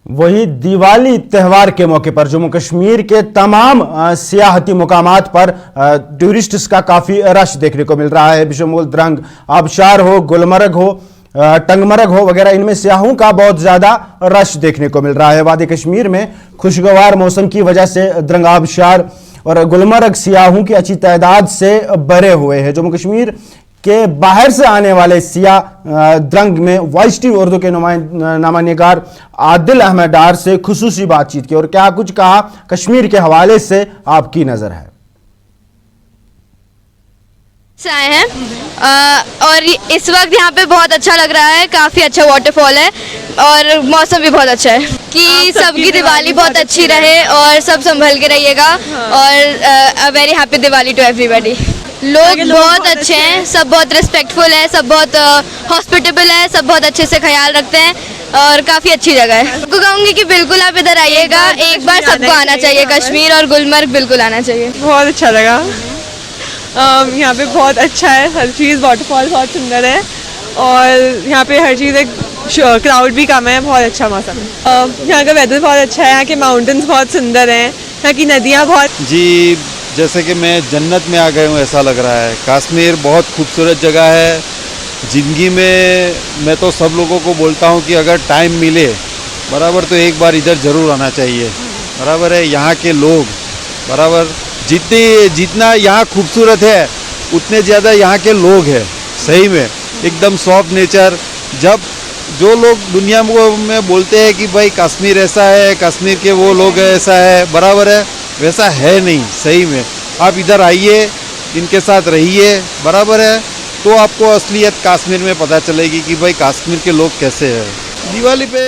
वही दिवाली त्यौहार के मौके पर जम्मू कश्मीर के तमाम सियाहती मुकामात पर टूरिस्ट्स का काफ़ी रश देखने को मिल रहा है। बिशमुल द्रंग आबशार हो, गुलमर्ग हो, टंगमर्ग हो वगैरह, इनमें सियाहों का बहुत ज़्यादा रश देखने को मिल रहा है। वादी कश्मीर में खुशगवार मौसम की वजह से द्रंग आबशार और गुलमर्ग सियाहों की अच्छी तादाद से भरे हुए हैं। जम्मू कश्मीर के बाहर से आने वाले सियाह द्रंग में वॉइस टीवी उर्दू के नामानिगार आदिल अहमद डार से खुसूसी बातचीत की और क्या कुछ कहा कश्मीर के हवाले से आपकी नजर है। आए हैं और इस वक्त यहाँ पे बहुत अच्छा लग रहा है, काफ़ी अच्छा वाटरफॉल है और मौसम भी बहुत अच्छा है कि सबकी दिवाली बहुत अच्छी रहे और सब संभल के रहिएगा और very happy Diwali to everybody. लोग बहुत अच्छे हैं, सब बहुत रिस्पेक्टफुल है, सब बहुत हॉस्पिटेबल है, सब बहुत अच्छे से ख्याल रखते हैं और काफ़ी अच्छी जगह है। आपको कहूँगी कि बिल्कुल आप इधर आइएगा, एक बार सबको आना चाहिए कश्मीर और गुलमर्ग बिल्कुल आना चाहिए। बहुत अच्छा लगा, यहाँ पे बहुत अच्छा है हर चीज़, वाटरफॉल बहुत सुंदर है और यहाँ पे हर चीज़ एक क्राउड भी कम है, बहुत अच्छा मौसम है। यहाँ का वेदर बहुत अच्छा है, यहाँ के माउंटेन्स बहुत सुंदर हैं, यहाँ की नदियाँ बहुत। जी, जैसे कि मैं जन्नत में आ गया हूँ ऐसा लग रहा है। कश्मीर बहुत खूबसूरत जगह है। ज़िंदगी में मैं तो सब लोगों को बोलता हूँ कि अगर टाइम मिले बराबर तो एक बार इधर ज़रूर आना चाहिए। बराबर है, यहाँ के लोग बराबर जितना यहाँ खूबसूरत है उतने ज़्यादा यहाँ के लोग हैं। सही में एकदम सॉफ्ट नेचर। जब जो लोग दुनिया में बोलते हैं कि भाई कश्मीर ऐसा है, कश्मीर के वो लोग ऐसा है, बराबर है, वैसा है नहीं। सही में आप इधर आइए, इनके साथ रहिए, बराबर है, तो आपको असलियत कश्मीर में पता चलेगी कि भाई कश्मीर के लोग कैसे हैं। दिवाली पे